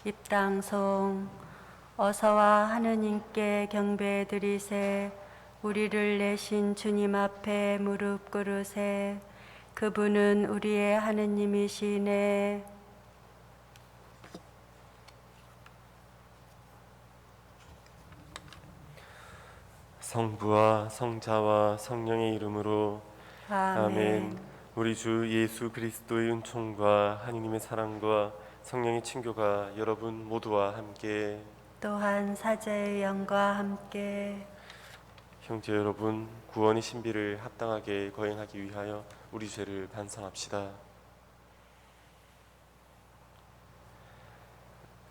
입당송. 어서와 하느님께 경배드리세. 우리를 내신 주님 앞에 무릎 꿇으세. 그분은 우리의 하느님이시네. 성부와 성자와 성령의 이름으로 아멘. 우리 주 예수 그리스도의 은총과 하느님의 사랑과 성령의 친교가 여러분 모두와 함께 또한 사제의 영과 함께 형제 여러분, 구원의 신비를 합당하게 거행하기 위하여 우리 죄를 반성합시다.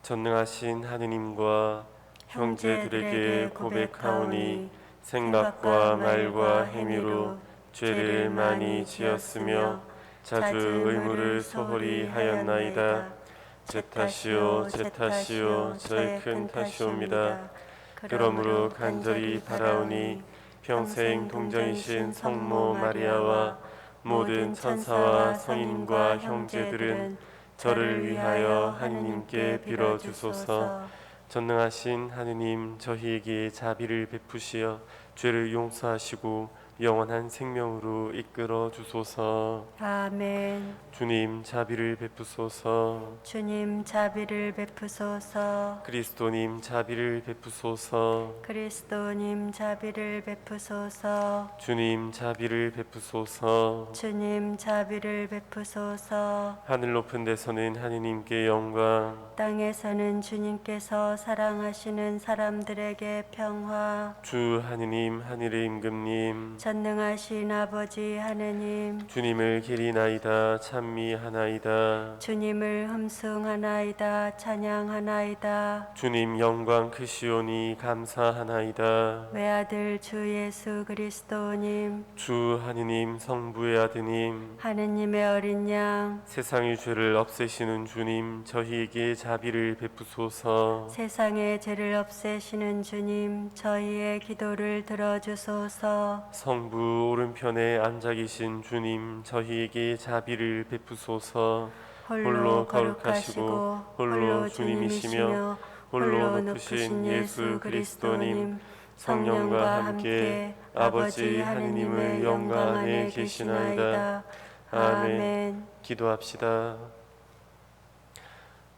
전능하신 하느님과 형제들에게 고백하오니 생각과 말과 행위로 죄를 많이 지었으며 자주 의무를 소홀히 하였나이다. 제 탓이요 제 탓이요 저의 큰 탓이옵니다. 그러므로 간절히 바라오니 평생 동정이신 성모 마리아와 모든 천사와 성인과 형제들은 저를 위하여 하느님께 빌어주소서. 전능하신 하느님, 저희에게 자비를 베푸시어 죄를 용서하시고 영원한 생명으로 이끌어 주소서. 아멘. 주님 자비를 베푸소서. 주님 자비를 베푸소서. 그리스도님 자비를 베푸소서. 그리스도님 자비를 베푸소서. 주님 자비를 베푸소서. 주님 자비를 베푸소서. 하늘 높은 데서는 하느님께 영광, 땅에서는 주님께서 사랑하시는 사람들에게 평화. 주 하느님 하늘의 임금님, 전능하신 아버지 하느님, 주님을 기리나이다 찬미하나이다. 주님을 흠숭하나이다 찬양하나이다. 주님 영광 크시오니 감사하나이다. 외아들 주 예수 그리스도님, 주 하느님 성부의 아드님, 하느님의 어린 양, 세상의 죄를 없애시는 주님, 저희에게 자비를 베푸소서. 세상의 죄를 없애시는 주님, 저희의 기도를 들어주소서. 성부 오른편에 앉아 계신 주님, 저희에게 자비를 베푸소서. 홀로 거룩하시고 홀로 주님이시며 홀로 높으신 예수 그리스도님, 성령과 함께 아버지 하느님의 영광 안에 계시나이다. 아멘. 기도합시다.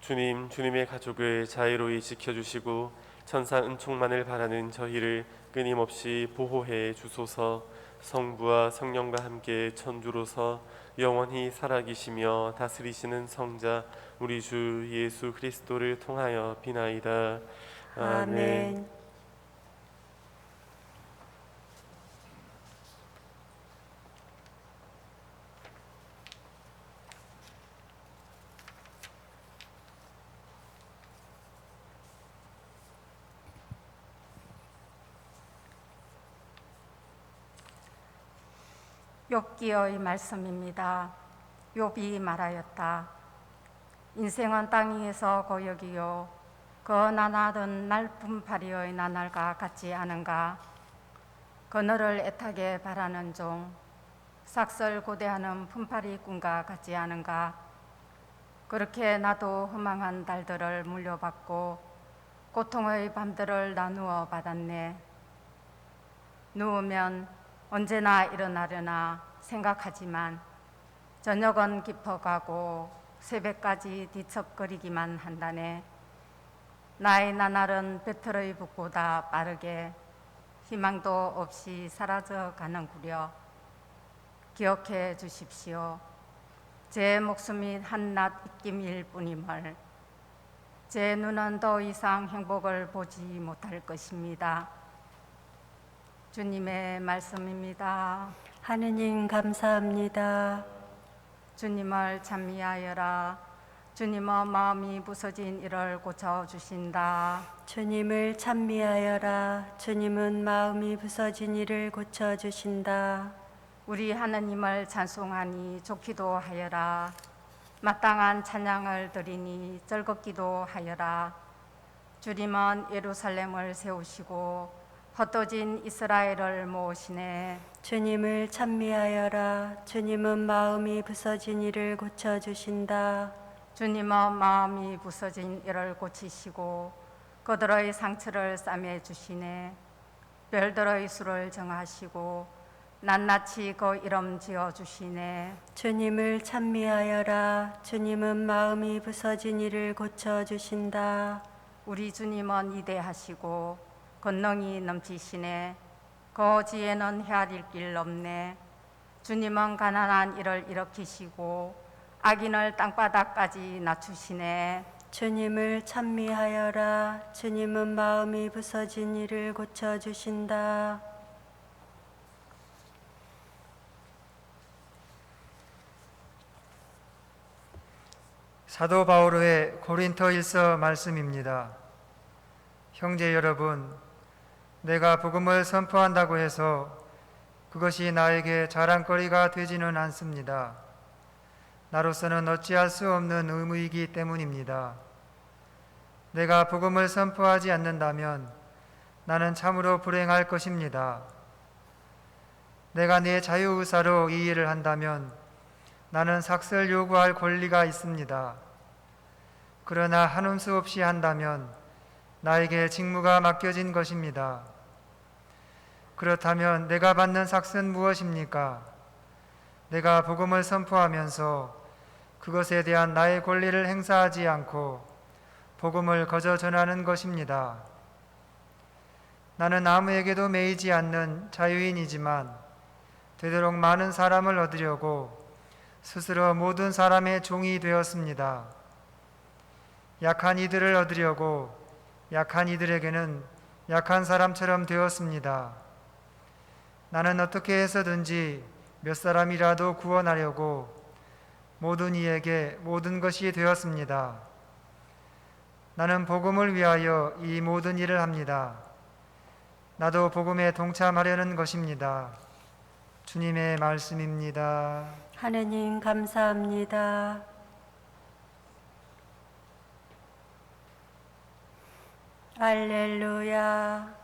주님, 주님의 가족을 자유로이 지켜주시고 천사 은총만을 바라는 저희를 끊임없이 보호해 주소서. 성부와 성령과 함께 천주로서 영원히 살아계시며 다스리시는 성자 우리 주 예수 그리스도를 통하여 비나이다. 아멘. 욥기의 말씀입니다. 욥이 말하였다. 인생은 땅 위에서 고역이요 그 나날은 날품팔이의 나날과 같지 않은가. 그늘을 애타게 바라는 종 삭설 고대하는 품팔이 꿈과 같지 않은가. 그렇게 나도 허망한 달들을 물려받고 고통의 밤들을 나누어 받았네. 누우면 언제나 일어나려나 생각하지만 저녁은 깊어가고 새벽까지 뒤척거리기만 한다네. 나의 나날은 배틀의 북보다 빠르게 희망도 없이 사라져 가는구려. 기억해 주십시오. 제 목숨이 한낱 입김일 뿐임을. 제 눈은 더 이상 행복을 보지 못할 것입니다. 주님의 말씀입니다. 하느님 감사합니다. 주님을 찬미하여라. 주님의 마음이 부서진 이를 고쳐주신다. 주님을 찬미하여라. 주님은 마음이 부서진 이를 고쳐주신다. 우리 하느님을 찬송하니 좋기도 하여라. 마땅한 찬양을 드리니 즐겁기도 하여라. 주님은 예루살렘을 세우시고 흩어진 이스라엘을 모으시네. 주님을 찬미하여라. 주님은 마음이 부서진 이를 고쳐주신다. 주님은 마음이 부서진 이를 고치시고 그들의 상처를 싸매 주시네. 별들의 수를 정하시고 낱낱이 그 이름 지어 주시네. 주님을 찬미하여라. 주님은 마음이 부서진 이를 고쳐 주신다. 우리 주님은 위대하시고 권능이 넘치시네. 그 지혜는 헤아릴 길 없네. 주님은 가난한 이를 일으키시고 악인을 땅바닥까지 낮추시네. 주님을 찬미하여라. 주님은 마음이 부서진 이를 고쳐 주신다. 사도 바오로의 고린토일서 말씀입니다. 형제 여러분, 내가 복음을 선포한다고 해서 그것이 나에게 자랑거리가 되지는 않습니다. 나로서는 어찌할 수 없는 의무이기 때문입니다. 내가 복음을 선포하지 않는다면 나는 참으로 불행할 것입니다. 내가 내 자유의사로 이 일을 한다면 나는 삭슬 요구할 권리가 있습니다. 그러나 한음 수 없이 한다면 나에게 직무가 맡겨진 것입니다. 그렇다면 내가 받는 삭은 무엇입니까? 내가 복음을 선포하면서 그것에 대한 나의 권리를 행사하지 않고 복음을 거저 전하는 것입니다. 나는 아무에게도 매이지 않는 자유인이지만 되도록 많은 사람을 얻으려고 스스로 모든 사람의 종이 되었습니다. 약한 이들을 얻으려고 약한 이들에게는 약한 사람처럼 되었습니다. 나는 어떻게 해서든지 몇 사람이라도 구원하려고 모든 이에게 모든 것이 되었습니다. 나는 복음을 위하여 이 모든 일을 합니다. 나도 복음에 동참하려는 것입니다. 주님의 말씀입니다. 하느님 감사합니다. 할렐루야.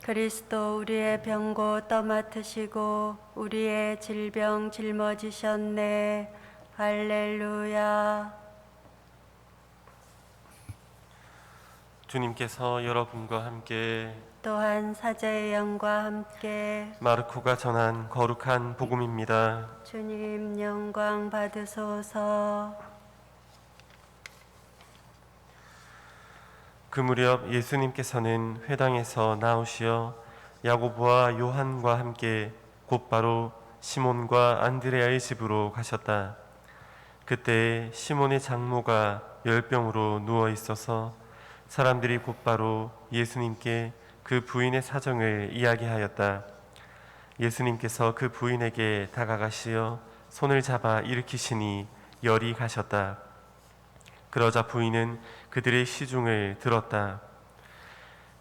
그리스도 우리의 병고 떠맡으시고 우리의 질병 짊어지셨네. 할렐루야. 주님께서 여러분과 함께 또한 사제의 영과 함께 마르코가 전한 거룩한 복음입니다. 주님 영광 받으소서. 그 무렵 예수님께서는 회당에서 나오시어 야고보와 요한과 함께 곧바로 시몬과 안드레아의 집으로 가셨다. 그때 시몬의 장모가 열병으로 누워 있어서 사람들이 곧바로 예수님께 그 부인의 사정을 이야기하였다. 예수님께서 그 부인에게 다가가시어 손을 잡아 일으키시니 열이 가셨다. 그러자 부인은 그들의 시중을 들었다.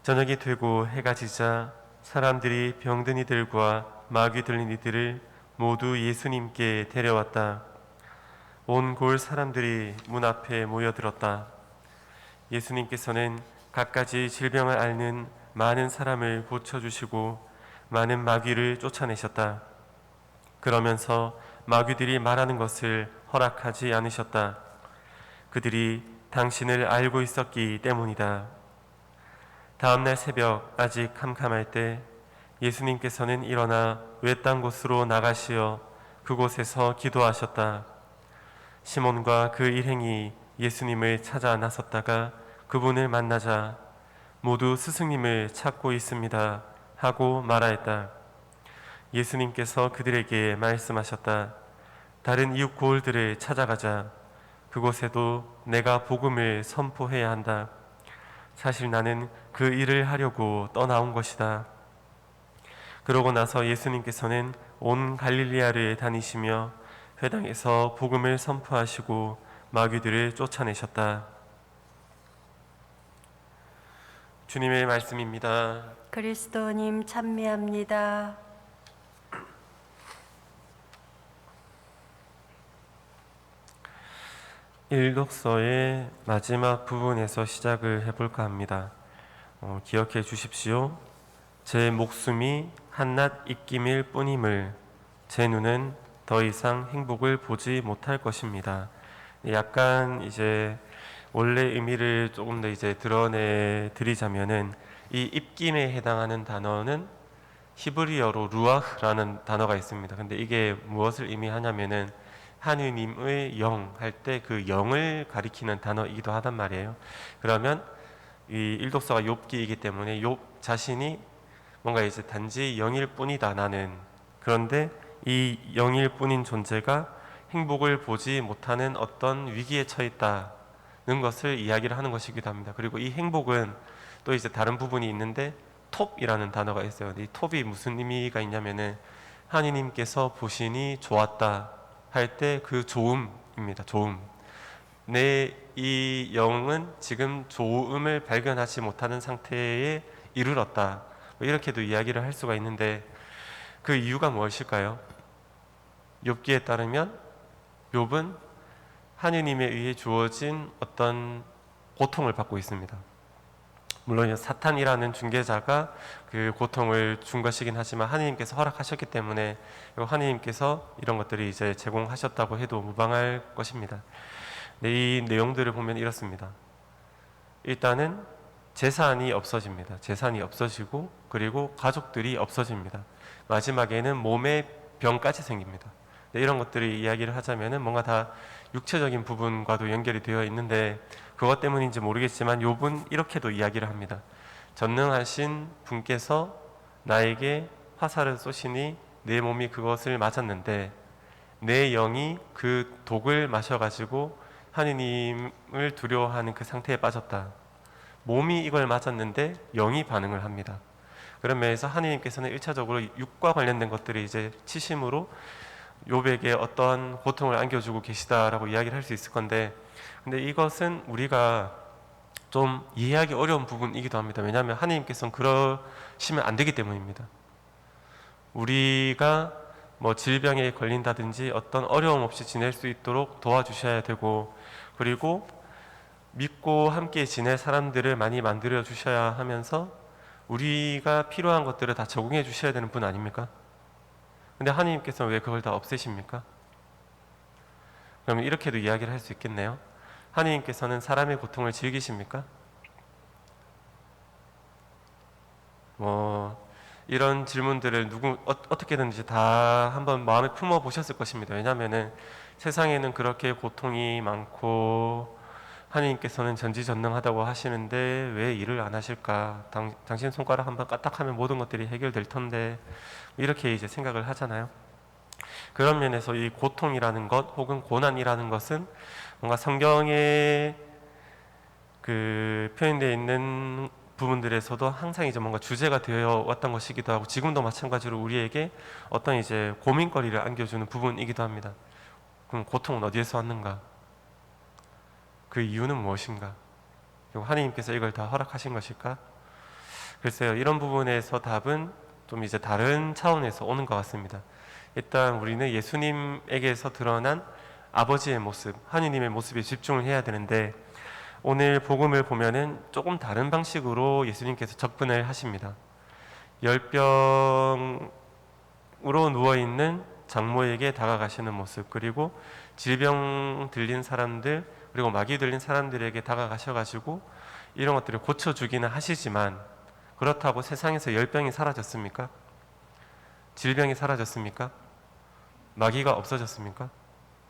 저녁이 되고 해가 지자 사람들이 병든 이들과 마귀 들린 이들을 모두 예수님께 데려왔다. 온 골 사람들이 문 앞에 모여들었다. 예수님께서는 갖가지 질병을 앓는 많은 사람을 고쳐주시고 많은 마귀를 쫓아내셨다. 그러면서 마귀들이 말하는 것을 허락하지 않으셨다. 그들이 당신을 알고 있었기 때문이다. 다음날 새벽 아직 캄캄할 때 예수님께서는 일어나 외딴 곳으로 나가시어 그곳에서 기도하셨다. 시몬과 그 일행이 예수님을 찾아 나섰다가 그분을 만나자 모두 스승님을 찾고 있습니다 하고 말하였다. 예수님께서 그들에게 말씀하셨다. 다른 이웃 고을들을 찾아가자. 그곳에도 내가 복음을 선포해야 한다. 사실 나는 그 일을 하려고 떠나온 것이다. 그러고 나서 예수님께서는 온 갈릴리아를 다니시며 회당에서 복음을 선포하시고 마귀들을 쫓아내셨다. 주님의 말씀입니다. 그리스도님 찬미합니다. 일독서의 마지막 부분에서 시작을 해볼까 합니다. 기억해 주십시오. 제 목숨이 한낱 입김일 뿐임을 제 눈은 더 이상 행복을 보지 못할 것입니다. 약간 이제 원래 의미를 조금 더 이제 드러내 드리자면은 이 입김에 해당하는 단어는 히브리어로 루아흐라는 단어가 있습니다. 근데 이게 무엇을 의미하냐면은 하느님의 영 할 때 그 영을 가리키는 단어이기도 하단 말이에요. 그러면 이 일독서가 욥기이기 때문에 욥 자신이 뭔가 이제 단지 영일 뿐이다 나는, 그런데 이 영일 뿐인 존재가 행복을 보지 못하는 어떤 위기에 처했다는 것을 이야기를 하는 것이기도 합니다. 그리고 이 행복은 또 이제 다른 부분이 있는데 톱이라는 단어가 있어요. 이 톱이 무슨 의미가 있냐면은 하느님께서 보시니 좋았다 할 때 그 좋음입니다. 좋음. 내 이 영은 지금 좋음을 발견하지 못하는 상태에 이르렀다. 뭐 이렇게도 이야기를 할 수가 있는데 그 이유가 무엇일까요? 욥기에 따르면 욥은 하느님에 의해 주어진 어떤 고통을 받고 있습니다. 물론 사탄이라는 중개자가 그 고통을 준 것이긴 하지만 하느님께서 허락하셨기 때문에 하느님께서 이런 것들이 이제 제공하셨다고 해도 무방할 것입니다. 네, 이 내용들을 보면 이렇습니다. 일단은 재산이 없어집니다. 재산이 없어지고 그리고 가족들이 없어집니다. 마지막에는 몸에 병까지 생깁니다. 네, 이런 것들을 이야기를 하자면은 뭔가 다 육체적인 부분과도 연결이 되어 있는데 그것 때문인지 모르겠지만 욥은 이렇게도 이야기를 합니다. 전능하신 분께서 나에게 화살을 쏘시니 내 몸이 그것을 맞았는데 내 영이 그 독을 마셔가지고 하느님을 두려워하는 그 상태에 빠졌다. 몸이 이걸 맞았는데 영이 반응을 합니다. 그런 면에서 하느님께서는 1차적으로 육과 관련된 것들이 이제 치심으로 욥에게 어떠한 고통을 안겨주고 계시다라고 이야기를 할 수 있을 건데, 근데 이것은 우리가 좀 이해하기 어려운 부분이기도 합니다. 왜냐하면 하느님께서는 그러시면 안 되기 때문입니다. 우리가 뭐 질병에 걸린다든지 어떤 어려움 없이 지낼 수 있도록 도와주셔야 되고, 그리고 믿고 함께 지낼 사람들을 많이 만들어 주셔야 하면서 우리가 필요한 것들을 다 적응해 주셔야 되는 분 아닙니까? 근데 하느님께서는 왜 그걸 다 없애십니까? 그러면 이렇게도 이야기를 할 수 있겠네요. 하느님께서는 사람의 고통을 즐기십니까? 이런 질문들을 어떻게든지 다 한번 마음에 품어 보셨을 것입니다. 왜냐하면은 세상에는 그렇게 고통이 많고 하느님께서는 전지전능하다고 하시는데 왜 일을 안 하실까? 당신 손가락 한번 까딱하면 모든 것들이 해결될 텐데, 이렇게 이제 생각을 하잖아요. 그런 면에서 이 고통이라는 것 혹은 고난이라는 것은 뭔가 성경에 그 표현되어 있는 부분들에서도 항상 이제 뭔가 주제가 되어 왔던 것이기도 하고 지금도 마찬가지로 우리에게 어떤 이제 고민거리를 안겨주는 부분이기도 합니다. 그럼 고통은 어디에서 왔는가? 그 이유는 무엇인가? 그리고 하느님께서 이걸 다 허락하신 것일까? 글쎄요, 이런 부분에서 답은 좀 이제 다른 차원에서 오는 것 같습니다. 일단 우리는 예수님에게서 드러난 아버지의 모습, 하느님의 모습에 집중을 해야 되는데, 오늘 복음을 보면은 조금 다른 방식으로 예수님께서 접근을 하십니다. 열병으로 누워있는 장모에게 다가가시는 모습, 그리고 질병 들린 사람들, 그리고 마귀 들린 사람들에게 다가가셔가지고 이런 것들을 고쳐주기는 하시지만, 그렇다고 세상에서 열병이 사라졌습니까? 질병이 사라졌습니까? 마귀가 없어졌습니까?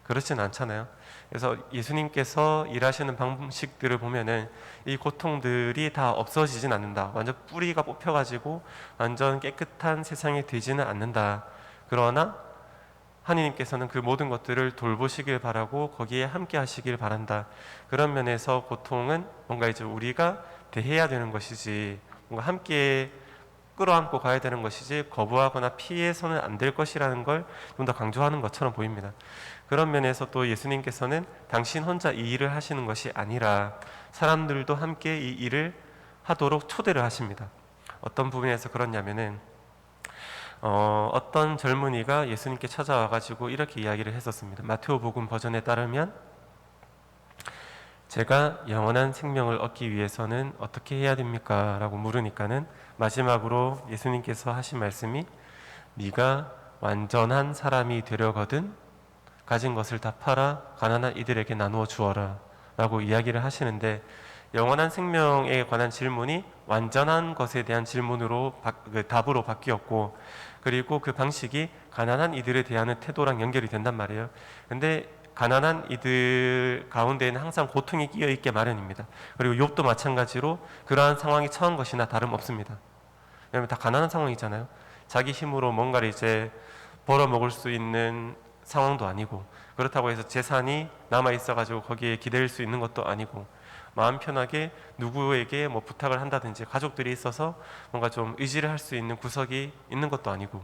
그렇진 않잖아요. 그래서 예수님께서 일하시는 방식들을 보면은 이 고통들이 다 없어지진 않는다. 완전 뿌리가 뽑혀가지고 완전 깨끗한 세상이 되지는 않는다. 그러나 하느님께서는 그 모든 것들을 돌보시길 바라고 거기에 함께 하시길 바란다. 그런 면에서 고통은 뭔가 이제 우리가 대해야 되는 것이지, 뭔가 함께 끌어안고 가야 되는 것이지 거부하거나 피해서는 안 될 것이라는 걸 좀 더 강조하는 것처럼 보입니다. 그런 면에서 또 예수님께서는 당신 혼자 이 일을 하시는 것이 아니라 사람들도 함께 이 일을 하도록 초대를 하십니다. 어떤 부분에서 그러냐면은 어떤 젊은이가 예수님께 찾아와가지고 이렇게 이야기를 했었습니다. 마테오복음 버전에 따르면 제가 영원한 생명을 얻기 위해서는 어떻게 해야 됩니까? 라고 물으니까는 마지막으로 예수님께서 하신 말씀이 네가 완전한 사람이 되려거든 가진 것을 다 팔아 가난한 이들에게 나누어 주어라 라고 이야기를 하시는데, 영원한 생명에 관한 질문이 완전한 것에 대한 질문으로 답으로 바뀌었고, 그리고 그 방식이 가난한 이들에 대한 태도랑 연결이 된단 말이에요. 근데 가난한 이들 가운데에는 항상 고통이 끼어 있게 마련입니다. 그리고 욥도 마찬가지로 그러한 상황이 처한 것이나 다름없습니다. 왜냐하면 다 가난한 상황이잖아요. 자기 힘으로 뭔가를 이제 벌어먹을 수 있는 상황도 아니고, 그렇다고 해서 재산이 남아 있어가지고 거기에 기댈 수 있는 것도 아니고, 마음 편하게 누구에게 뭐 부탁을 한다든지 가족들이 있어서 뭔가 좀 의지를 할 수 있는 구석이 있는 것도 아니고,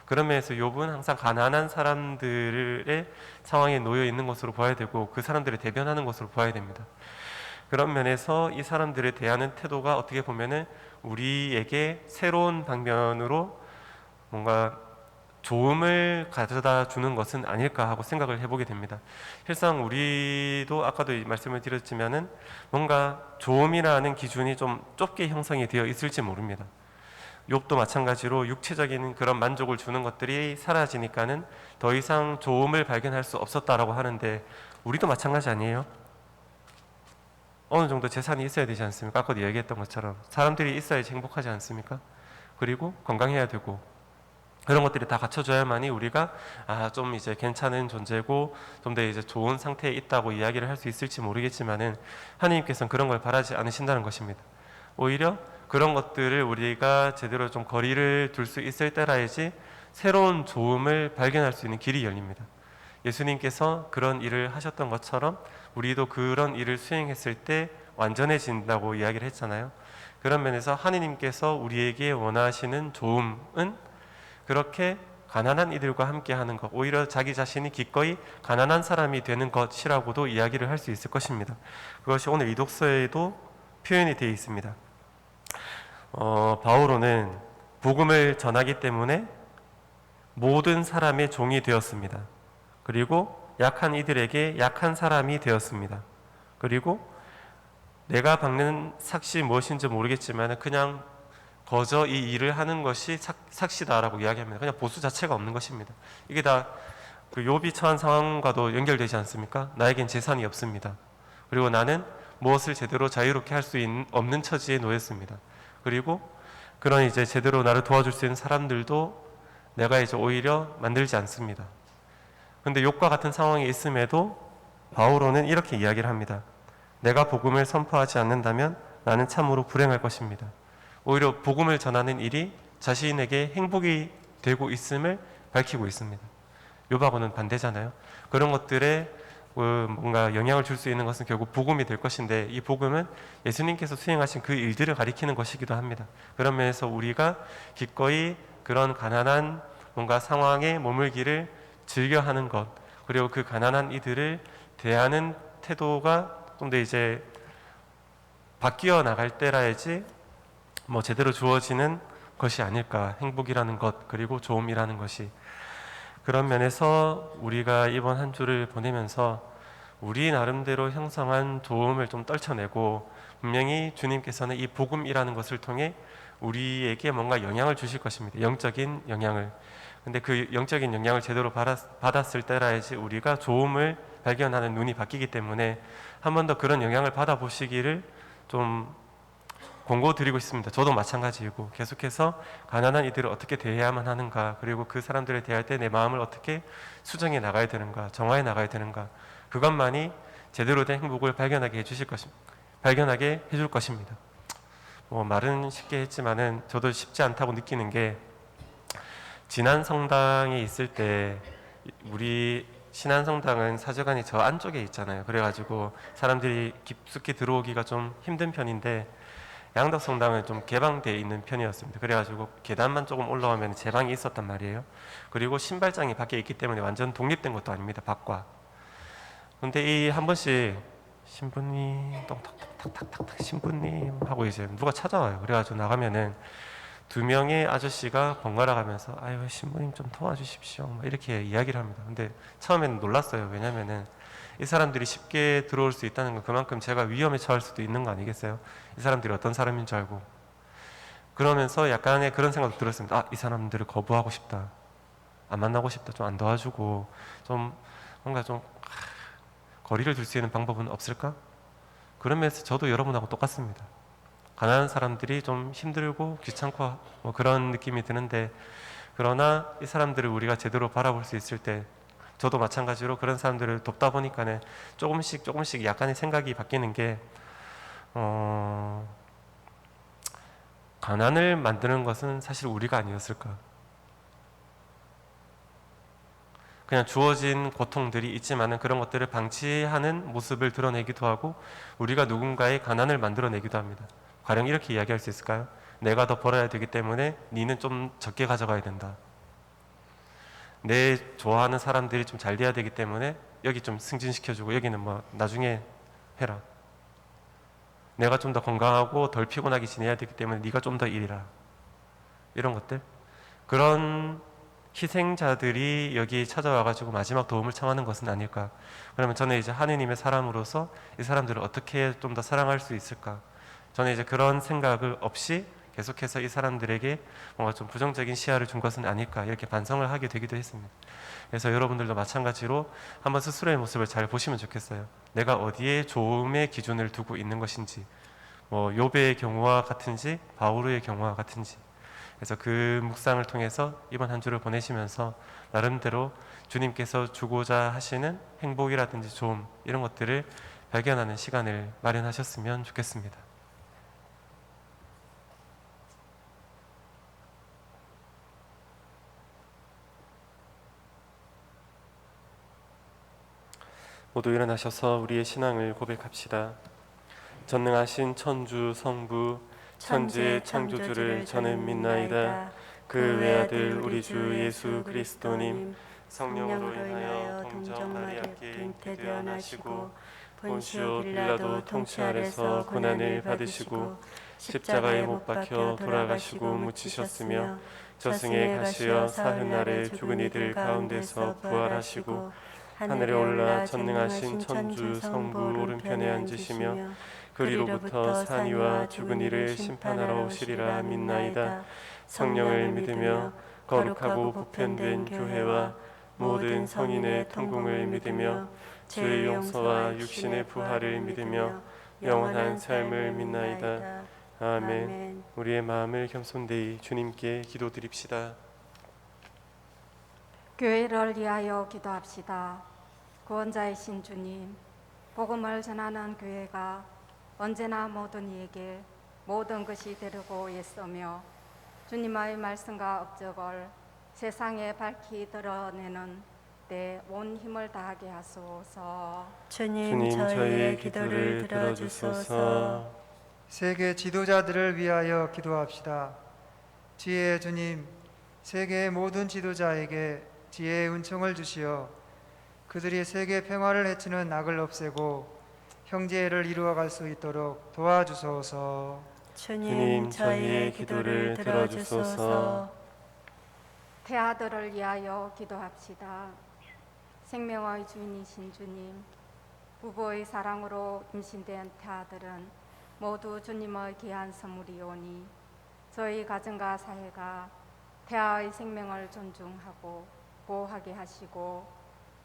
그런 면에서 욥은 항상 가난한 사람들의 상황에 놓여 있는 것으로 봐야 되고, 그 사람들을 대변하는 것으로 봐야 됩니다. 그런 면에서 이 사람들에 대하는 태도가 어떻게 보면은 우리에게 새로운 방면으로 뭔가 좋음을 가져다 주는 것은 아닐까 하고 생각을 해보게 됩니다. 실상 우리도 아까도 말씀을 드렸지만은 뭔가 좋음이라는 기준이 좀 좁게 형성이 되어 있을지 모릅니다. 욥도 마찬가지로 육체적인 그런 만족을 주는 것들이 사라지니까는 더 이상 좋음을 발견할 수 없었다라고 하는데, 우리도 마찬가지 아니에요? 어느 정도 재산이 있어야 되지 않습니까? 아까도 얘기했던 것처럼 사람들이 있어야지 행복하지 않습니까? 그리고 건강해야 되고, 그런 것들이 다 갖춰져야만이 우리가 좀 이제 괜찮은 존재고 좀 더 이제 좋은 상태에 있다고 이야기를 할 수 있을지 모르겠지만은, 하나님께서는 그런 걸 바라지 않으신다는 것입니다. 오히려 그런 것들을 우리가 제대로 좀 거리를 둘 수 있을 때라야지 새로운 좋음을 발견할 수 있는 길이 열립니다. 예수님께서 그런 일을 하셨던 것처럼 우리도 그런 일을 수행했을 때 완전해진다고 이야기를 했잖아요. 그런 면에서 하느님께서 우리에게 원하시는 좋음은 그렇게 가난한 이들과 함께 하는 것, 오히려 자기 자신이 기꺼이 가난한 사람이 되는 것이라고도 이야기를 할 수 있을 것입니다. 그것이 오늘 이 독서에도 표현이 되어 있습니다. 바오로는 복음을 전하기 때문에 모든 사람의 종이 되었습니다. 그리고 약한 이들에게 약한 사람이 되었습니다. 그리고 내가 받는 삭시 무엇인지 모르겠지만 그냥 거저 이 일을 하는 것이 삭시다라고 이야기합니다. 그냥 보수 자체가 없는 것입니다. 이게 다 그 욥이 처한 상황과도 연결되지 않습니까? 나에겐 재산이 없습니다. 그리고 나는 무엇을 제대로 자유롭게 할 수 없는 처지에 놓였습니다. 그리고 그런 이제 제대로 나를 도와줄 수 있는 사람들도 내가 이제 오히려 만들지 않습니다. 그런데 욥과 같은 상황에 있음에도 바오로는 이렇게 이야기를 합니다. 내가 복음을 선포하지 않는다면 나는 참으로 불행할 것입니다. 오히려 복음을 전하는 일이 자신에게 행복이 되고 있음을 밝히고 있습니다. 욥하고는 반대잖아요. 그런 것들에 뭔가 영향을 줄 수 있는 것은 결국 복음이 될 것인데, 이 복음은 예수님께서 수행하신 그 일들을 가리키는 것이기도 합니다. 그런 면에서 우리가 기꺼이 그런 가난한 뭔가 상황에 머물기를 즐겨하는 것, 그리고 그 가난한 이들을 대하는 태도가 좀 더 이제 바뀌어 나갈 때라야지 뭐 제대로 주어지는 것이 아닐까. 행복이라는 것, 그리고 좋음이라는 것이. 그런 면에서 우리가 이번 한 주를 보내면서 우리 나름대로 형성한 좋음을 좀 떨쳐내고, 분명히 주님께서는 이 복음이라는 것을 통해 우리에게 뭔가 영향을 주실 것입니다. 영적인 영향을. 근데 그 영적인 영향을 제대로 받았을 때라야지 우리가 좋음을 발견하는 눈이 바뀌기 때문에 한 번 더 그런 영향을 받아보시기를 좀 권고드리고 있습니다. 저도 마찬가지이고, 계속해서 가난한 이들을 어떻게 대해야만 하는가, 그리고 그 사람들을 대할 때 내 마음을 어떻게 수정해 나가야 되는가, 정화해 나가야 되는가, 그것만이 제대로 된 행복을 발견하게 해줄 것입니다. 뭐 말은 쉽게 했지만은 저도 쉽지 않다고 느끼는 게, 지난 성당에 있을 때 우리 신안성당은 사제관이 저 안쪽에 있잖아요. 그래가지고 사람들이 깊숙이 들어오기가 좀 힘든 편인데, 양덕성당은 좀 개방되어 있는 편이었습니다. 그래가지고 계단만 조금 올라오면 제 방이 있었단 말이에요. 그리고 신발장이 밖에 있기 때문에 완전 독립된 것도 아닙니다. 밖과. 근데 이 한 번씩 신부님 탁탁탁탁탁 신부님 하고 이제 누가 찾아와요. 그래가지고 나가면은 두 명의 아저씨가 번갈아 가면서 아유 신부님 좀 도와주십시오 막 이렇게 이야기를 합니다. 근데 처음에는 놀랐어요. 왜냐면은 이 사람들이 쉽게 들어올 수 있다는 건 그만큼 제가 위험에 처할 수도 있는 거 아니겠어요? 이 사람들이 어떤 사람인 줄 알고. 그러면서 약간의 그런 생각도 들었습니다. 이 사람들을 거부하고 싶다, 안 만나고 싶다, 좀 안 도와주고 좀 뭔가 좀 거리를 둘 수 있는 방법은 없을까? 그런 면에서 저도 여러분하고 똑같습니다. 가난한 사람들이 좀 힘들고 귀찮고 뭐 그런 느낌이 드는데, 그러나 이 사람들을 우리가 제대로 바라볼 수 있을 때, 저도 마찬가지로 그런 사람들을 돕다 보니까는 조금씩 약간의 생각이 바뀌는 게, 가난을 만드는 것은 사실 우리가 아니었을까? 그냥 주어진 고통들이 있지만은 그런 것들을 방치하는 모습을 드러내기도 하고, 우리가 누군가의 가난을 만들어내기도 합니다. 가령 이렇게 이야기할 수 있을까요? 내가 더 벌어야 되기 때문에 니는 좀 적게 가져가야 된다. 내 좋아하는 사람들이 좀 잘 돼야 되기 때문에 여기 좀 승진시켜주고 여기는 뭐 나중에 해라. 내가 좀 더 건강하고 덜 피곤하게 지내야 되기 때문에 네가 좀 더 일해라. 이런 것들, 그런 희생자들이 여기 찾아와가지고 마지막 도움을 청하는 것은 아닐까. 그러면 저는 이제 하느님의 사람으로서 이 사람들을 어떻게 좀 더 사랑할 수 있을까. 저는 이제 그런 생각을 없이 계속해서 이 사람들에게 뭔가 좀 부정적인 시야를 준 것은 아닐까, 이렇게 반성을 하게 되기도 했습니다. 그래서 여러분들도 마찬가지로 한번 스스로의 모습을 잘 보시면 좋겠어요. 내가 어디에 좋음의 기준을 두고 있는 것인지, 뭐 욥의 경우와 같은지 바오르의 경우와 같은지. 그래서 그 묵상을 통해서 이번 한 주를 보내시면서 나름대로 주님께서 주고자 하시는 행복이라든지 좋음, 이런 것들을 발견하는 시간을 마련하셨으면 좋겠습니다. 모두 일어나셔서 우리의 신앙을 고백합시다. 전능하신 천주 성부 천지의 창조주를 저는 믿나이다. 그 외아들 우리 주 예수 그리스도님, 성령으로 인하여 동정 마리아께 잉태되어 나시고 본시오 빌라도 통치 아래서 고난을 받으시고 십자가에 못 박혀 돌아가시고 묻히셨으며 저승에 가시어 사흘날에 죽은 이들 가운데서 부활하시고 하늘에 올라 전능하신 천주 성부 오른편에 앉으시며 그리로부터 산이와 죽은 이를 심판하러 오시리라 믿나이다. 성령을 믿으며 거룩하고 보편된 교회와 모든 성인의 통공을 믿으며 죄의 용서와 육신의 부활을 믿으며 영원한 삶을 믿나이다. 아멘. 우리의 마음을 겸손되이 주님께 기도드립시다. 교회를 위하여 기도합시다. 구원자이신 주님, 복음을 전하는 교회가 언제나 모든 이에게 모든 것이 되려고 애쓰며 주님의 말씀과 업적을 세상에 밝히 드러내는 때 온 힘을 다하게 하소서. 주님 저희의 기도를 들어주소서. 세계 지도자들을 위하여 기도합시다. 지혜의 주님, 세계의 모든 지도자에게 지혜의 은총을 주시어 그들이 세계 평화를 해치는 악을 없애고 형제를 이루어갈 수 있도록 도와주소서. 주님 저희의 기도를 들어주소서. 태아들을 위하여 기도합시다. 생명의 주인이신 주님, 부부의 사랑으로 임신된 태아들은 모두 주님의 귀한 선물이오니 저희 가정과 사회가 태아의 생명을 존중하고 보호하게 하시고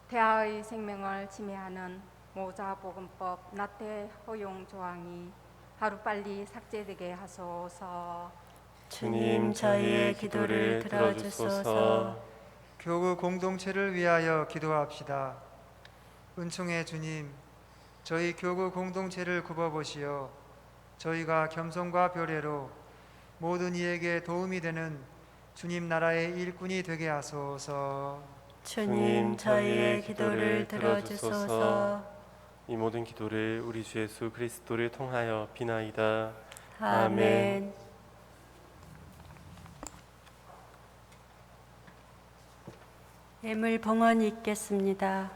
태아의 생명을 침해하는 모자보건법 나태 허용 조항이 하루빨리 삭제되게 하소서. 주님 저희의 기도를 들어주소서. 교구 공동체를 위하여 기도합시다. 은총의 주님, 저희 교구 공동체를 굽어보시어 저희가 겸손과 배려로 모든 이에게 도움이 되는 주님 나라의 일꾼이 되게 하소서. 주님 저희의 기도를 들어주소서. 이 모든 기도를 우리 주 예수 그리스도를 통하여 비나이다. 아멘. 예물 봉헌이 있겠습니다.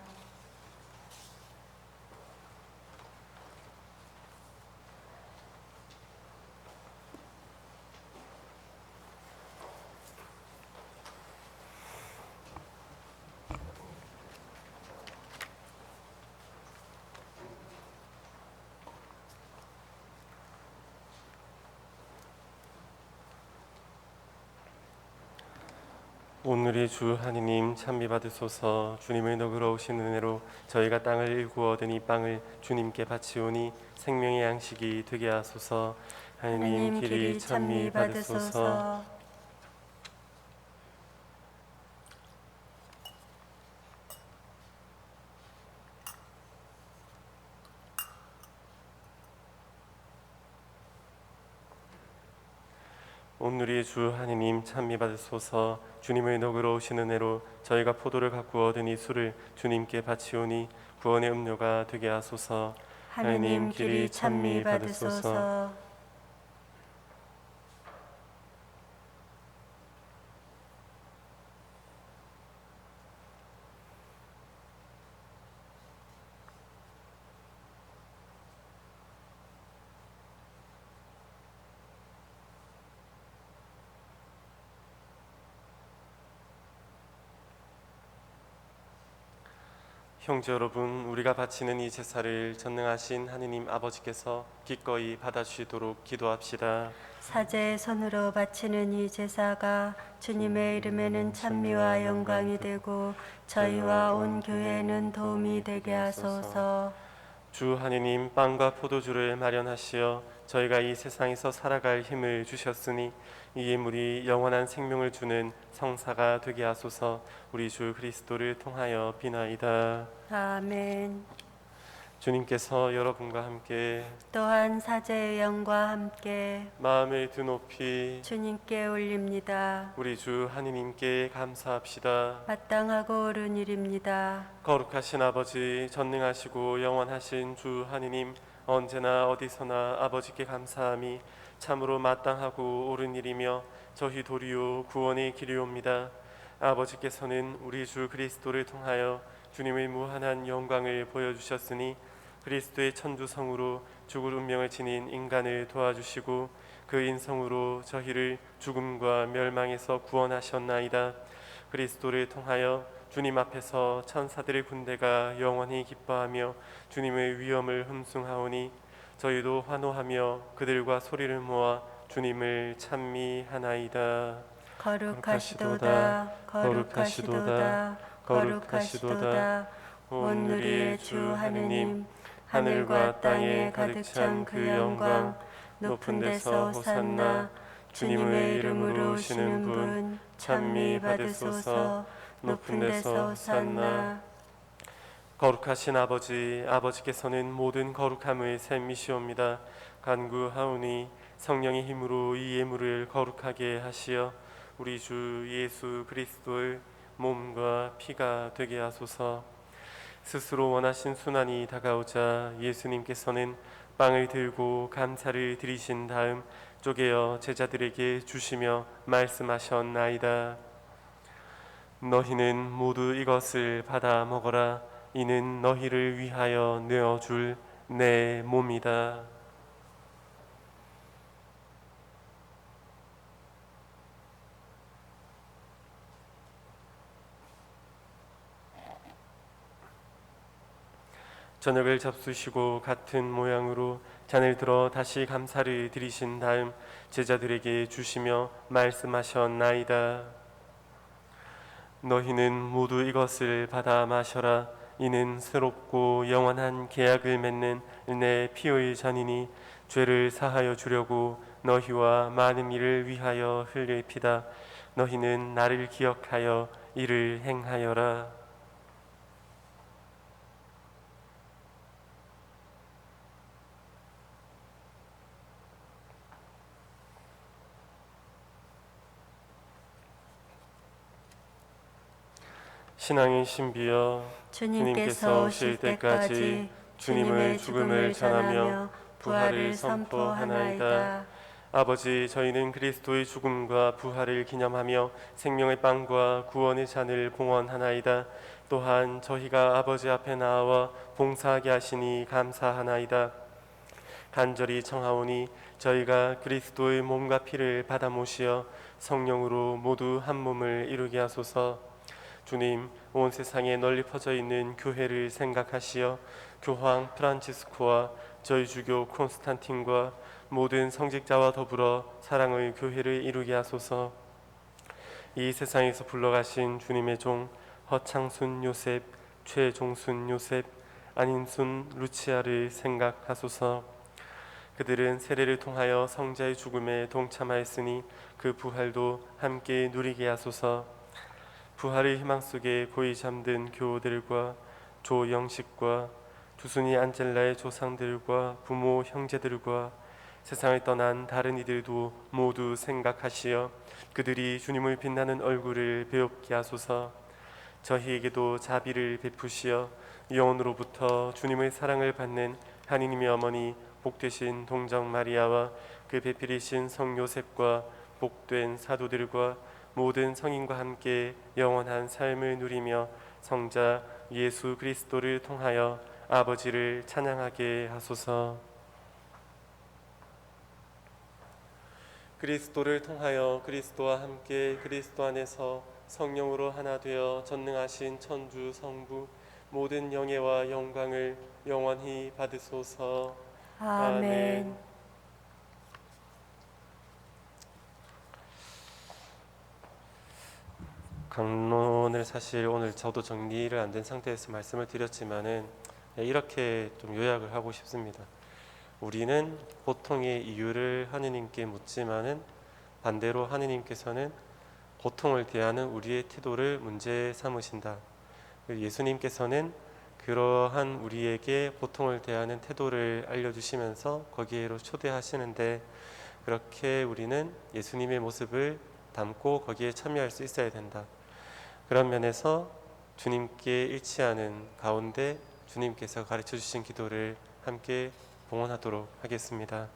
오늘의 주 하느님 찬미 받으소서. 주님의 너그러우신 은혜로 저희가 땅을 일구어 얻은 이 빵을 주님께 바치오니 생명의 양식이 되게 하소서. 하느님 길이 찬미 받으소서. 오늘의 주 하느님 찬미 받으소서. 주님의 너그러우신 은혜로 저희가 포도를 갖고 얻은 이 술을 주님께 바치오니 구원의 음료가 되게 하소서. 하느님 길이 찬미 받으소서. 형제 여러분, 우리가 바치는 이 제사를 전능하신 하느님 아버지께서 기꺼이 받아주시도록 기도합시다. 사제의 손으로 바치는 이 제사가 주님의 이름에는 찬미와 영광이 되고 저희와 온 교회에는 도움이 되게 하소서. 주 하느님 빵과 포도주를 마련하시어 저희가 이 세상에서 살아갈 힘을 주셨으니 이 예물이 영원한 생명을 주는 성사가 되게 하소서. 우리 주 그리스도를 통하여 비나이다. 아멘. 주님께서 여러분과 함께 또한 사제의 영과 함께 마음을 드높이 주님께 올립니다. 우리 주 하느님께 감사합시다. 마땅하고 옳은 일입니다. 거룩하신 아버지, 전능하시고 영원하신 주 하느님, 언제나 어디서나 아버지께 감사함이 참으로 마땅하고 옳은 일이며 저희 도리요 구원의 길이옵니다. 아버지께서는 우리 주 그리스도를 통하여 주님의 무한한 영광을 보여주셨으니 그리스도의 천주성으로 죽을 운명을 지닌 인간을 도와주시고 그 인성으로 저희를 죽음과 멸망에서 구원하셨나이다. 그리스도를 통하여 주님 앞에서 천사들의 군대가 영원히 기뻐하며 주님의 위엄을 흠숭하오니 저희도 환호하며 그들과 소리를 모아 주님을 찬미하나이다. 거룩하시도다 거룩하시도다 거룩하시도다. 오늘의 주 하느님, 하늘과 땅에 가득 찬 그 영광, 높은 데서 호산나. 주님의 이름으로 오시는 분 찬미 받으소서. 높은 데서 호산나. 거룩하신 아버지, 아버지께서는 모든 거룩함의 샘이시옵니다. 간구하오니 성령의 힘으로 이 예물을 거룩하게 하시어 우리 주 예수 그리스도의 몸과 피가 되게 하소서. 스스로 원하신 순환이 다가오자 예수님께서는 빵을 들고 감사를 드리신 다음 쪼개어 제자들에게 주시며 말씀하셨나이다. 너희는 모두 이것을 받아 먹어라. 이는 너희를 위하여 내어줄 내 몸이다. 저녁을 잡수시고 같은 모양으로 잔을 들어 다시 감사를 드리신 다음 제자들에게 주시며 말씀하셨나이다. 너희는 모두 이것을 받아 마셔라. 이는 새롭고 영원한 계약을 맺는 내 피의 잔이니 죄를 사하여 주려고 너희와 많은 이를 위하여 흘릴 피다. 너희는 나를 기억하여 이를 행하여라. 신앙의 신비여, 주님께서 오실 때까지 주님의 죽음을 전하며 부활을 선포하나이다. 아버지, 저희는 그리스도의 죽음과 부활을 기념하며 생명의 빵과 구원의 잔을 봉헌하나이다. 또한 저희가 아버지 앞에 나와 봉사하게 하시니 감사하나이다. 간절히 청하오니 저희가 그리스도의 몸과 피를 받아 모시어 성령으로 모두 한 몸을 이루게 하소서. 주님, 온 세상에 널리 퍼져 있는 교회를 생각하시어 교황 프란치스코와 저희 주교 콘스탄틴과 모든 성직자와 더불어 사랑의 교회를 이루게 하소서. 이 세상에서 불러가신 주님의 종 허창순 요셉, 최종순 요셉, 안인순 루치아를 생각하소서. 그들은 세례를 통하여 성자의 죽음에 동참하였으니 그 부활도 함께 누리게 하소서. 부활의 희망 속에 고이 잠든 교우들과 조영식과 두순이 안젤라의 조상들과 부모 형제들과 세상을 떠난 다른 이들도 모두 생각하시어 그들이 주님을 빛나는 얼굴을 배웁게 하소서. 저희에게도 자비를 베푸시어 영원으로부터 주님의 사랑을 받는 하느님의 어머니 복되신 동정 마리아와 그 배필이신 성 요셉과 복된 사도들과 모든 성인과 함께 영원한 삶을 누리며 성자 예수 그리스도를 통하여 아버지를 찬양하게 하소서. 그리스도를 통하여 그리스도와 함께 그리스도 안에서 성령으로 하나 되어 전능하신 천주 성부 모든 영예와 영광을 영원히 받으소서. 아멘. 강론을 사실 오늘 저도 정리를 안 된 상태에서 말씀을 드렸지만은 이렇게 좀 요약을 하고 싶습니다. 우리는 고통의 이유를 하느님께 묻지만은 반대로 하느님께서는 고통을 대하는 우리의 태도를 문제 삼으신다. 예수님께서는 그러한 우리에게 고통을 대하는 태도를 알려주시면서 거기에로 초대하시는데 그렇게 우리는 예수님의 모습을 담고 거기에 참여할 수 있어야 된다. 그런 면에서 주님께 일치하는 가운데 주님께서 가르쳐 주신 기도를 함께 봉헌하도록 하겠습니다.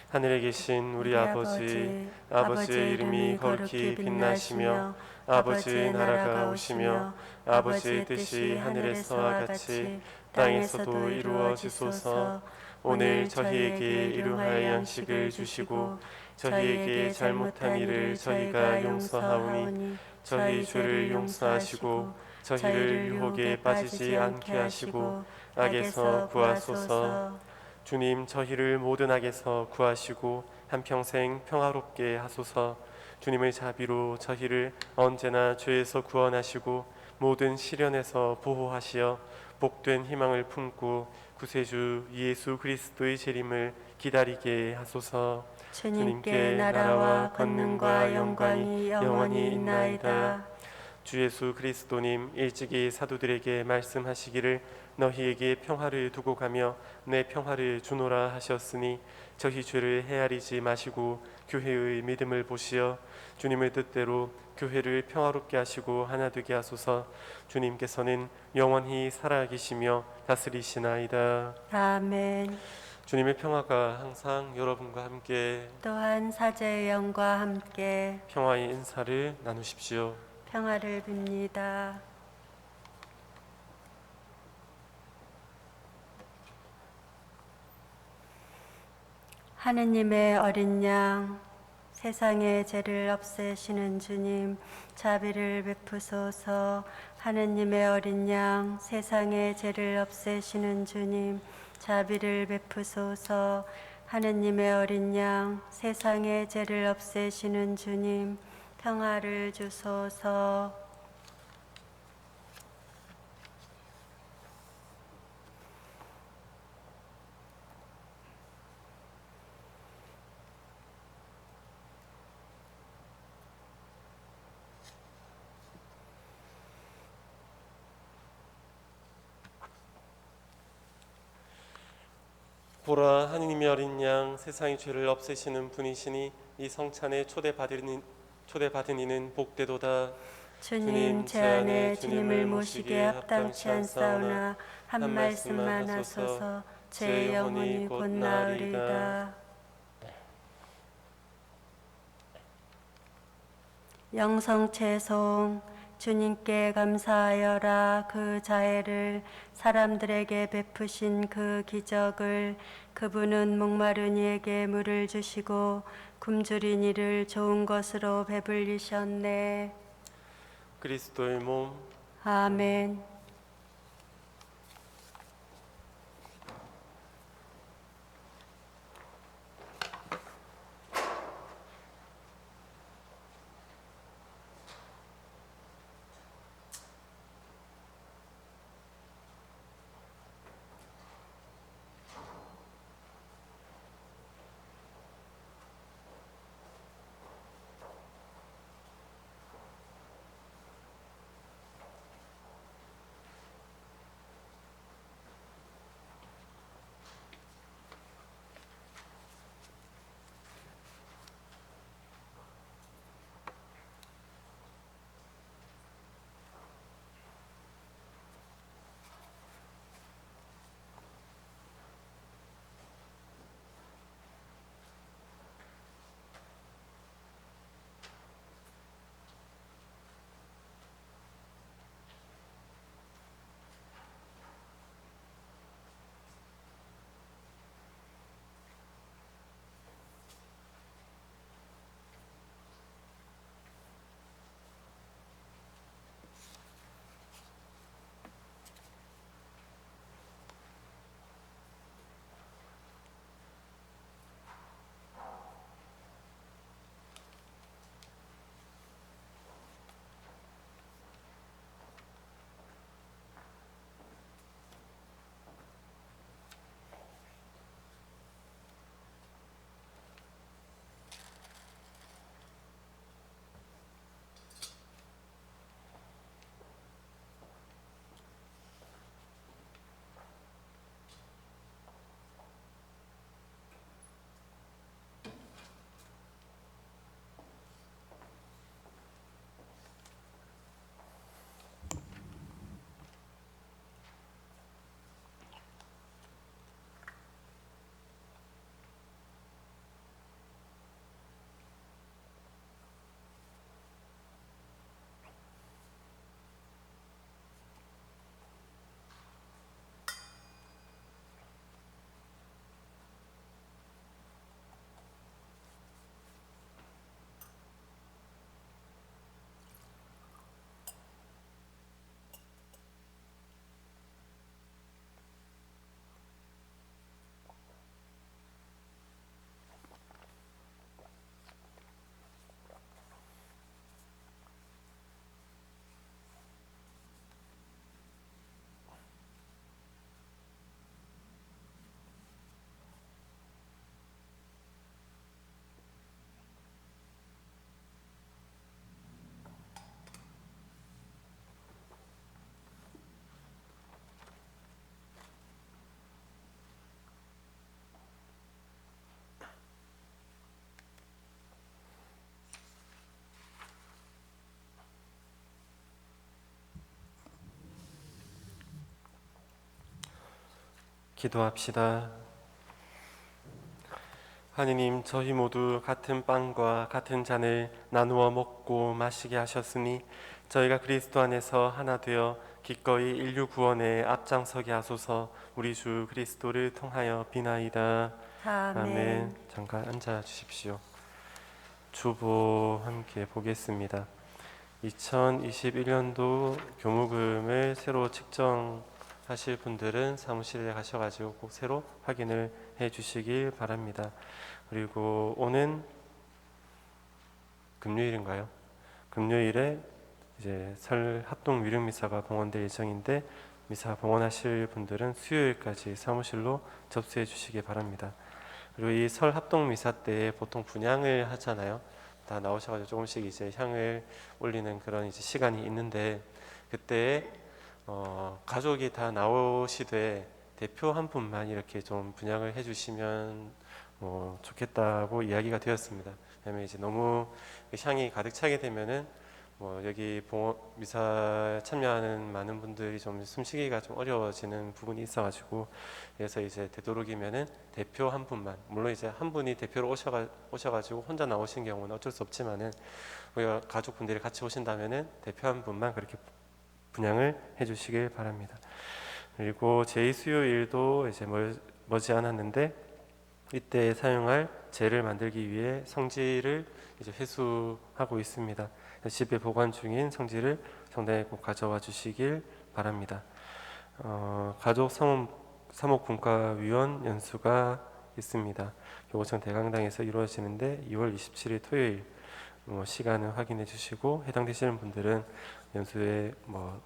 하늘에 계신 우리 아버지, 아버지의 이름이 거룩히 빛나시며 아버지의 나라가 오시며 아버지의 뜻이 하늘에서와 같이 땅에서도 이루어지소서. 오늘 저희에게 일용할 양식을 주시고 저희에게 잘못한 일을 저희가 용서하오니 저희 죄를 용서하시고 저희를 유혹에 빠지지 않게 하시고 악에서 구하소서. 주님, 저희를 모든 악에서 구하시고 한평생 평화롭게 하소서. 주님의 자비로 저희를 언제나 죄에서 구원하시고 모든 시련에서 보호하시어 복된 희망을 품고 구세주 예수 그리스도의 재림을 기다리게 하소서. 주님께 나라와 권능과 영광이 영원히 있나이다. 주 예수 그리스도님, 일찍이 사도들에게 말씀하시기를 너희에게 평화를 두고 가며 내 평화를 주노라 하셨으니 저희 죄를 헤아리지 마시고 교회의 믿음을 보시어 주님의 뜻대로 교회를 평화롭게 하시고 하나 되게 하소서. 주님께서는 영원히 살아계시며 다스리시나이다. 아멘. 주님의 평화가 항상 여러분과 함께 또한 사제의 영과 함께 평화의 인사를 나누십시오. 평화를 빕니다. 하느님의 어린 양, 세상의 죄를 없애시는 주님, 자비를 베푸소서. 하느님의 어린 양, 세상의 죄를 없애시는 주님, 자비를 베푸소서. 하느님의 어린 양, 세상의 죄를 없애시는 주님, 평화를 주소서. 보라, 하느님의 어린 양, 세상의 죄를 없애시는 분이시니 이 성찬에 초대받은 이는 복되도다. 주님, 제 안에 주님을 모시기에 합당치 않사오나 한 말씀만 하소서. 제 영혼이 곧 나으리다. 영성채송. 주님께 감사하여라. 그 자애를 사람들에게 베푸신 그 기적을, 그분은 목마른 이에게 물을 주시고 굶주린 이를 좋은 것으로 배불리셨네. 그리스도의 몸. 아멘. 기도합시다. 하느님, 저희 모두 같은 빵과 같은 잔을 나누어 먹고 마시게 하셨으니 저희가 그리스도 안에서 하나 되어 기꺼이 인류 구원에 앞장서게 하소서. 우리 주 그리스도를 통하여 비나이다. 아멘. 잠깐 앉아 주십시오. 주보 함께 보겠습니다. 2021년도 교무금을 새로 측정하실 분들은 사무실에 가셔가지고 꼭 새로 확인을 해 주시길 바랍니다. 그리고 오는 금요일인가요? 금요일에 이제 설 합동 위령 미사가 봉헌될 예정인데 미사 봉헌하실 분들은 수요일까지 사무실로 접수해 주시기 바랍니다. 그리고 이 설 합동 미사 때 보통 분향을 하잖아요. 다 나오셔가지고 조금씩 이제 향을 올리는 그런 이제 시간이 있는데 그때 가족이 다 나오시되 대표 한 분만 이렇게 좀 분향을 해주시면 좋겠다고 이야기가 되었습니다. 왜냐면 이제 너무 향이 가득 차게 되면은 여기 미사 참여하는 많은 분들이 좀 숨쉬기가 좀 어려워지는 부분이 있어가지고 그래서 이제 되도록이면은 대표 한 분만, 물론 이제 한 분이 대표로 오셔가지고 혼자 나오신 경우는 어쩔 수 없지만은 우리가 가족분들이 같이 오신다면은 대표 한 분만 그렇게 분양을 해주시길 바랍니다. 그리고 제2수요일도 이제 머지 않았는데 이때 사용할 재를 만들기 위해 성지를 이제 회수하고 있습니다. 집에 보관 중인 성지를 성당에 꼭 가져와 주시길 바랍니다. 가족 사목분과위원 연수가 있습니다. 교구청 대강당에서 이루어지는데 2월 27일 토요일 시간을 확인해 주시고 해당되시는 분들은 연수에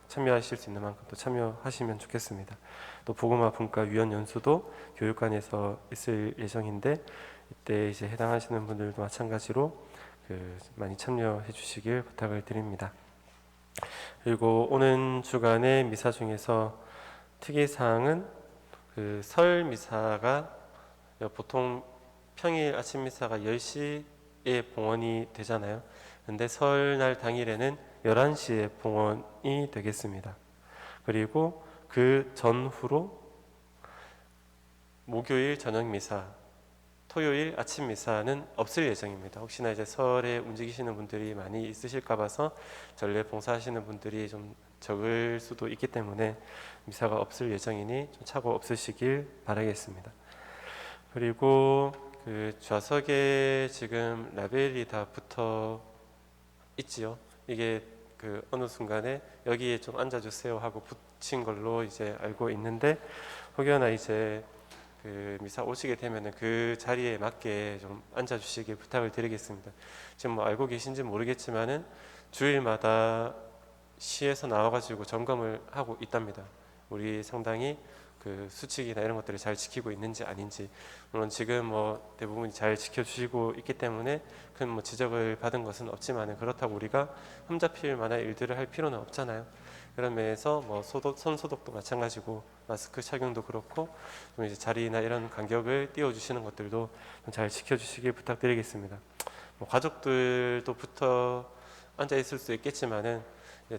참여하실 수 있는 만큼 또 참여하시면 좋겠습니다. 또 복음화 분과위원 연수도 교육관에서 있을 예정인데 이때 이제 해당하시는 분들도 마찬가지로 많이 참여해 주시길 부탁을 드립니다. 그리고 오는 주간의 미사 중에서 특이사항은 설 미사가 보통 평일 아침 미사가 10시에 봉헌이 되잖아요. 근데 설날 당일에는 11시에 봉헌이 되겠습니다. 그리고 그 전후로 목요일 저녁 미사, 토요일 아침 미사는 없을 예정입니다. 혹시나 이제 설에 움직이시는 분들이 많이 있으실까 봐서 전례 봉사하시는 분들이 좀 적을 수도 있기 때문에 미사가 없을 예정이니 좀 착오 없으시길 바라겠습니다. 그리고 좌석에 지금 라벨이 다 붙어 있지요. 이게 어느 순간에 여기에 좀 앉아주세요 하고 붙인 걸로 이제 알고 있는데 혹여나 이제 미사 오시게 되면은 그 자리에 맞게 좀 앉아주시길 부탁을 드리겠습니다. 지금 알고 계신지 모르겠지만은 주일마다 시에서 나와가지고 점검을 하고 있답니다. 우리 성당이 수칙이나 이런 것들을 잘 지키고 있는지 아닌지. 물론 지금 대부분 잘 지켜주시고 있기 때문에 큰 지적을 받은 것은 없지만은 그렇다고 우리가 흠잡힐 만한 일들을 할 필요는 없잖아요. 그런 면에서 손 소독도 마찬가지고 마스크 착용도 그렇고 좀 이제 자리나 이런 간격을 띄워주시는 것들도 좀 잘 지켜주시길 부탁드리겠습니다. 가족들도 붙어 앉아 있을 수 있겠지만은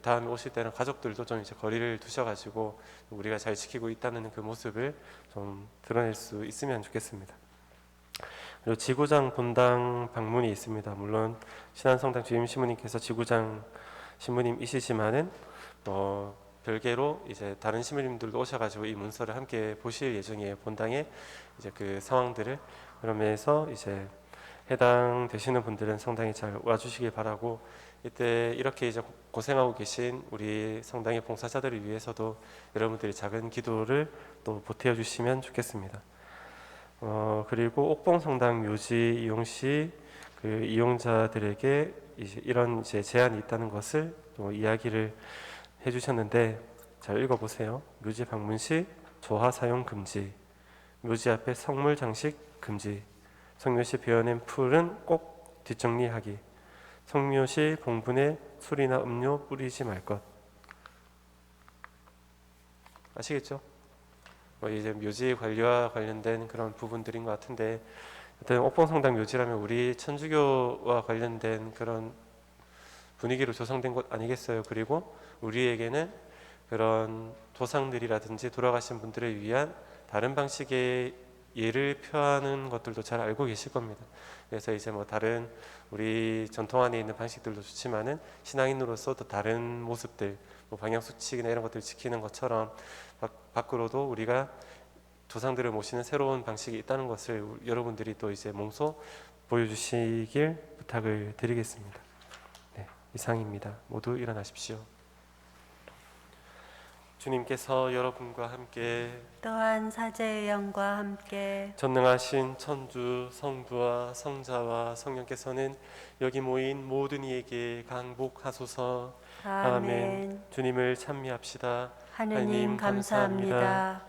다음에 오실 때는 가족들도 좀 이제 거리를 두셔가지고 우리가 잘 지키고 있다는 그 모습을 좀 드러낼 수 있으면 좋겠습니다. 그리고 지구장 본당 방문이 있습니다. 물론 신안성당 주임 신부님께서 지구장 신부님이시지만은 별개로 이제 다른 신부님들도 오셔가지고 이 문서를 함께 보실 예정이에요. 본당의 이제 그 상황들을. 그러면서 이제 해당되시는 분들은 성당에 잘 와주시길 바라고, 이때 이렇게 이제 고생하고 계신 우리 성당의 봉사자들을 위해서도 여러분들이 작은 기도를 또 보태어 주시면 좋겠습니다. 그리고 옥봉성당 묘지 이용 시 이용자들에게 이런 이제 제한이 있다는 것을 또 이야기를 해주셨는데 잘 읽어보세요. 묘지 방문 시 조화 사용 금지, 묘지 앞에 성물 장식 금지, 성묘 시 베어낸 풀은 꼭 뒷정리하기, 성묘 시 봉분에 술이나 음료 뿌리지 말 것. 아시겠죠? 이제 묘지 관리와 관련된 그런 부분들인 것 같은데, 어떤 옥봉성당 묘지라면 우리 천주교와 관련된 그런 분위기로 조성된 곳 아니겠어요? 그리고 우리에게는 그런 조상들이라든지 돌아가신 분들을 위한 다른 방식의 예를 표하는 것들도 잘 알고 계실 겁니다. 그래서 이제 뭐 다른 우리 전통 안에 있는 방식들도 좋지만은 신앙인으로서 또 다른 모습들, 뭐 방역 수칙이나 이런 것들 지키는 것처럼 밖으로도 우리가 조상들을 모시는 새로운 방식이 있다는 것을 여러분들이 또 이제 몸소 보여주시길 부탁을 드리겠습니다. 네, 이상입니다. 모두 일어나십시오. 주님께서 여러분과 함께 또한 사제의 영과 함께 전능하신 천주 성부와 성자와 성령께서는 여기 모인 모든 이에게 강복하소서. 아멘. 주님을 찬미합시다. 하느님 감사합니다.